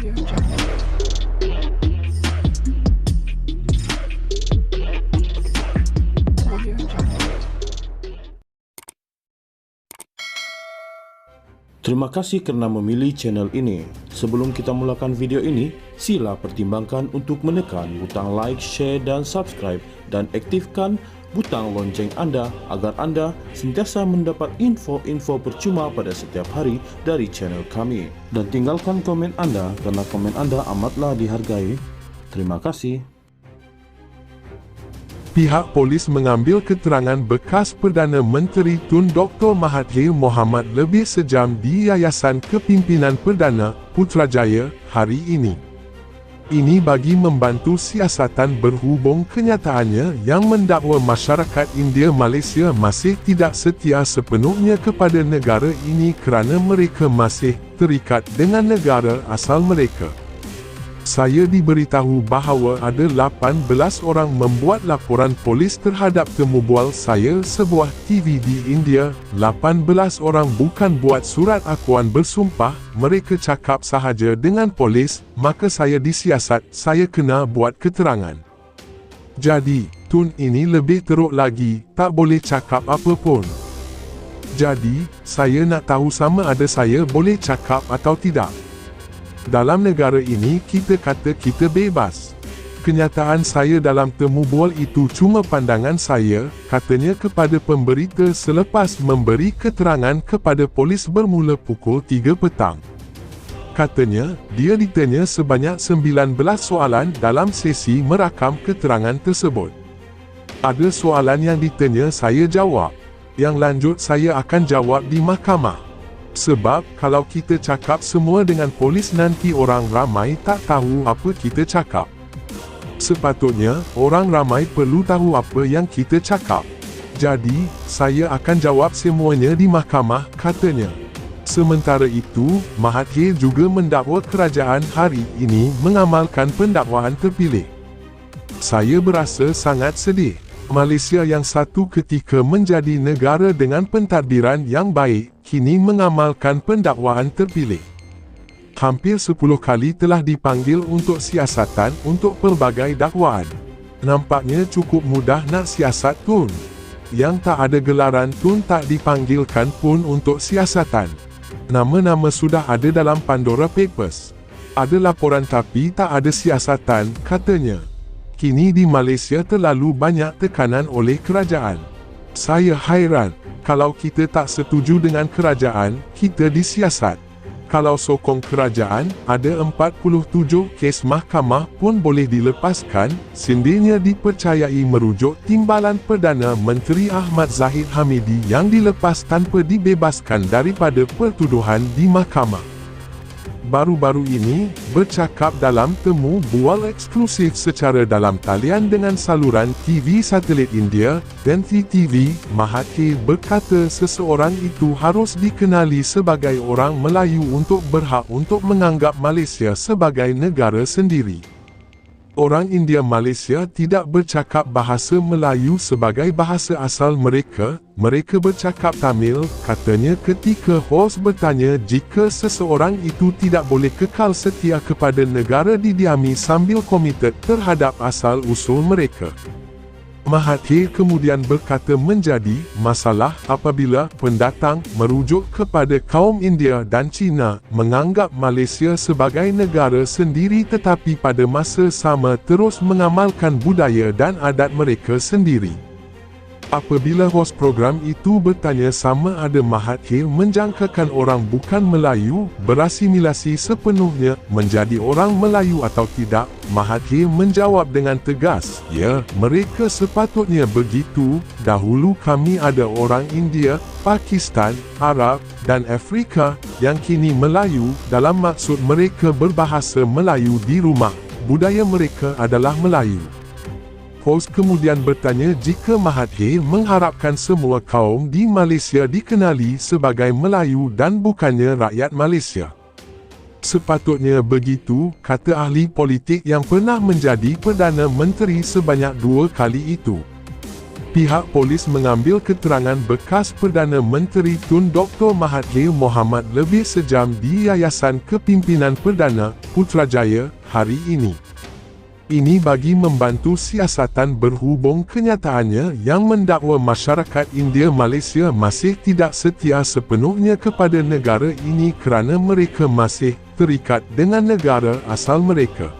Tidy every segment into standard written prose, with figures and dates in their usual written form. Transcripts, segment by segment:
Terima kasih kerana memilih channel ini. Sebelum kita mulakan video ini, sila pertimbangkan untuk menekan butang like, share dan subscribe dan aktifkan butang lonceng anda agar anda sentiasa mendapat info-info percuma pada setiap hari dari channel kami. Dan tinggalkan komen anda kerana komen anda amatlah dihargai. Terima kasih. Pihak polis mengambil keterangan bekas Perdana Menteri Tun Dr. Mahathir Mohamad lebih sejam di Yayasan Kepimpinan Perdana, Putrajaya, hari ini. Ini bagi membantu siasatan berhubung kenyataannya yang mendakwa masyarakat India Malaysia masih tidak setia sepenuhnya kepada negara ini kerana mereka masih terikat dengan negara asal mereka. Saya diberitahu bahawa ada 18 orang membuat laporan polis terhadap temu bual saya sebuah TV di India. 18 orang bukan buat surat akuan bersumpah, mereka cakap sahaja dengan polis, maka saya disiasat, saya kena buat keterangan. Jadi, Tun ini lebih teruk lagi, tak boleh cakap apa pun. Jadi, saya nak tahu sama ada saya boleh cakap atau tidak. Dalam negara ini kita kata kita bebas. Kenyataan saya dalam temu bual itu cuma pandangan saya, katanya kepada pemberita selepas memberi keterangan kepada polis bermula pukul 3 petang. Katanya, dia ditanya sebanyak 19 soalan dalam sesi merakam keterangan tersebut. Ada soalan yang ditanya saya jawab. Yang lanjut saya akan jawab di mahkamah. Sebab, kalau kita cakap semua dengan polis nanti orang ramai tak tahu apa kita cakap. Sepatutnya, orang ramai perlu tahu apa yang kita cakap. Jadi, saya akan jawab semuanya di mahkamah, katanya. Sementara itu, Mahathir juga mendakwa kerajaan hari ini mengamalkan pendakwaan terpilih. Saya berasa sangat sedih. Malaysia yang satu ketika menjadi negara dengan pentadbiran yang baik, kini mengamalkan pendakwaan terpilih. Hampir 10 kali telah dipanggil untuk siasatan untuk pelbagai dakwaan. Nampaknya cukup mudah nak siasat Tun. Yang tak ada gelaran Tun tak dipanggilkan pun untuk siasatan. Nama-nama sudah ada dalam Pandora Papers. Ada laporan tapi tak ada siasatan, katanya. Kini di Malaysia terlalu banyak tekanan oleh kerajaan. Saya hairan, kalau kita tak setuju dengan kerajaan, kita disiasat. Kalau sokong kerajaan, ada 47 kes mahkamah pun boleh dilepaskan, sindirnya dipercayai merujuk Timbalan Perdana Menteri Ahmad Zahid Hamidi yang dilepas tanpa dibebaskan daripada pertuduhan di mahkamah. Baru-baru ini, bercakap dalam temu bual eksklusif secara dalam talian dengan saluran TV satelit India, NTTV, Mahathir berkata seseorang itu harus dikenali sebagai orang Melayu untuk berhak untuk menganggap Malaysia sebagai negara sendiri. Orang India Malaysia tidak bercakap bahasa Melayu sebagai bahasa asal mereka, mereka bercakap Tamil, katanya ketika hos bertanya jika seseorang itu tidak boleh kekal setia kepada negara didiami sambil komited terhadap asal-usul mereka. Mahathir kemudian berkata menjadi masalah apabila pendatang merujuk kepada kaum India dan Cina menganggap Malaysia sebagai negara sendiri tetapi pada masa sama terus mengamalkan budaya dan adat mereka sendiri. Apabila hos program itu bertanya sama ada Mahathir menjangkakan orang bukan Melayu berasimilasi sepenuhnya menjadi orang Melayu atau tidak, Mahathir menjawab dengan tegas, ya, mereka sepatutnya begitu. Dahulu kami ada orang India, Pakistan, Arab, dan Afrika yang kini Melayu, dalam maksud mereka berbahasa Melayu di rumah. Budaya mereka adalah Melayu. Hos kemudian bertanya jika Mahathir mengharapkan semua kaum di Malaysia dikenali sebagai Melayu dan bukannya rakyat Malaysia. Sepatutnya begitu, kata ahli politik yang pernah menjadi Perdana Menteri sebanyak 2 kali itu. Pihak polis mengambil keterangan bekas Perdana Menteri Tun Dr. Mahathir Mohamad lebih sejam di Yayasan Kepimpinan Perdana, Putrajaya, hari ini. Ini bagi membantu siasatan berhubung kenyataannya yang mendakwa masyarakat India Malaysia masih tidak setia sepenuhnya kepada negara ini kerana mereka masih terikat dengan negara asal mereka.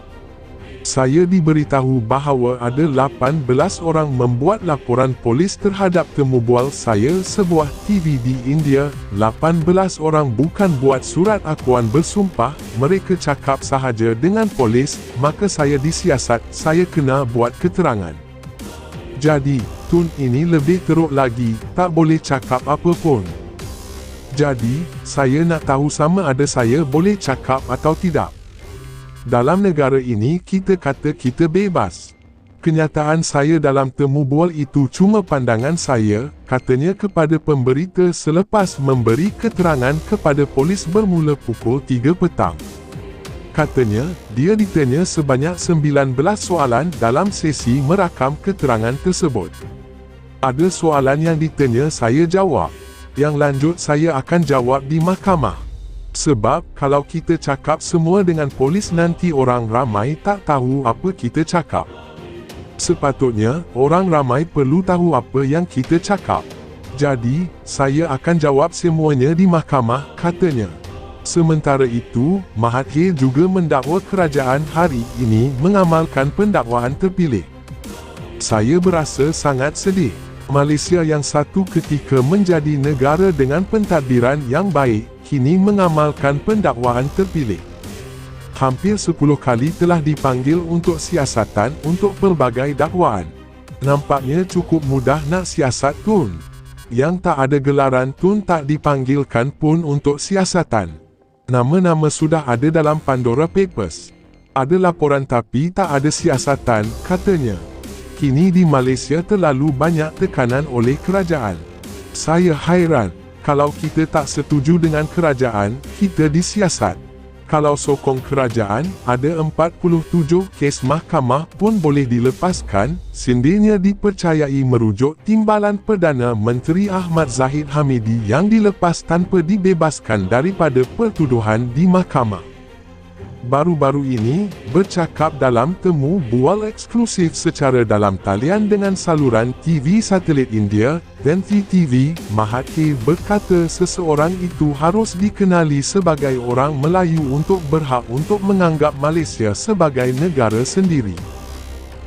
Saya diberitahu bahawa ada 18 orang membuat laporan polis terhadap temu bual saya sebuah TV di India. 18 orang bukan buat surat akuan bersumpah, mereka cakap sahaja dengan polis, maka saya disiasat, saya kena buat keterangan. Jadi, Tun ini lebih teruk lagi, tak boleh cakap apa pun. Jadi, saya nak tahu sama ada saya boleh cakap atau tidak. Dalam negara ini kita kata kita bebas. Kenyataan saya dalam temu bual itu cuma pandangan saya, katanya kepada pemberita selepas memberi keterangan kepada polis bermula pukul 3 petang. Katanya, dia ditanya sebanyak 19 soalan dalam sesi merakam keterangan tersebut. Ada soalan yang ditanya saya jawab. Yang lanjut saya akan jawab di mahkamah. Sebab, kalau kita cakap semua dengan polis nanti orang ramai tak tahu apa kita cakap. Sepatutnya, orang ramai perlu tahu apa yang kita cakap. Jadi, saya akan jawab semuanya di mahkamah, katanya. Sementara itu, Mahathir juga mendakwa kerajaan hari ini mengamalkan pendakwaan terpilih. Saya berasa sangat sedih. Malaysia yang satu ketika menjadi negara dengan pentadbiran yang baik, kini mengamalkan pendakwaan terpilih. Hampir 10 kali telah dipanggil untuk siasatan untuk pelbagai dakwaan. Nampaknya cukup mudah nak siasat Tun. Yang tak ada gelaran Tun tak dipanggilkan pun untuk siasatan. Nama-nama sudah ada dalam Pandora Papers. Ada laporan tapi tak ada siasatan, katanya. Kini di Malaysia terlalu banyak tekanan oleh kerajaan. Saya hairan. Kalau kita tak setuju dengan kerajaan, kita disiasat. Kalau sokong kerajaan, ada 47 kes mahkamah pun boleh dilepaskan, sindirnya dipercayai merujuk Timbalan Perdana Menteri Ahmad Zahid Hamidi yang dilepas tanpa dibebaskan daripada pertuduhan di mahkamah. Baru-baru ini, bercakap dalam temu bual eksklusif secara dalam talian dengan saluran TV satelit India, NTTV, Mahathir berkata seseorang itu harus dikenali sebagai orang Melayu untuk berhak untuk menganggap Malaysia sebagai negara sendiri.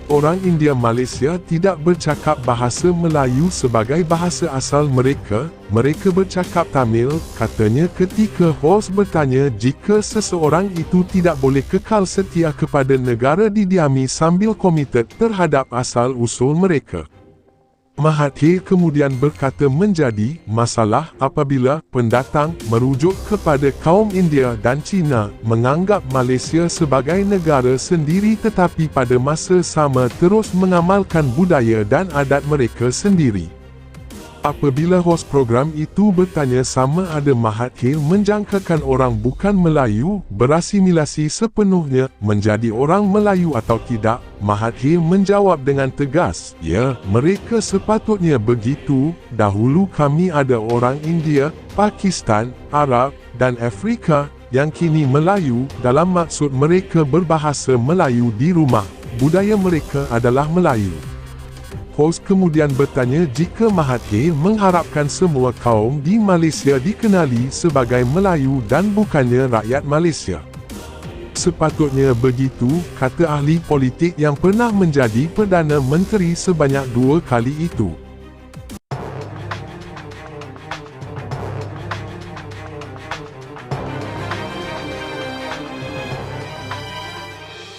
Orang India Malaysia tidak bercakap bahasa Melayu sebagai bahasa asal mereka, mereka bercakap Tamil, katanya ketika hos bertanya jika seseorang itu tidak boleh kekal setia kepada negara didiami sambil komited terhadap asal-usul mereka. Mahathir kemudian berkata menjadi masalah apabila pendatang merujuk kepada kaum India dan Cina menganggap Malaysia sebagai negara sendiri tetapi pada masa sama terus mengamalkan budaya dan adat mereka sendiri. Apabila hos program itu bertanya sama ada Mahathir menjangkakan orang bukan Melayu berasimilasi sepenuhnya menjadi orang Melayu atau tidak, Mahathir menjawab dengan tegas, ya, mereka sepatutnya begitu. Dahulu kami ada orang India, Pakistan, Arab, dan Afrika yang kini Melayu, dalam maksud mereka berbahasa Melayu di rumah. Budaya mereka adalah Melayu. Hos kemudian bertanya jika Mahathir mengharapkan semua kaum di Malaysia dikenali sebagai Melayu dan bukannya rakyat Malaysia. Sepatutnya begitu, kata ahli politik yang pernah menjadi Perdana Menteri sebanyak 2 kali itu.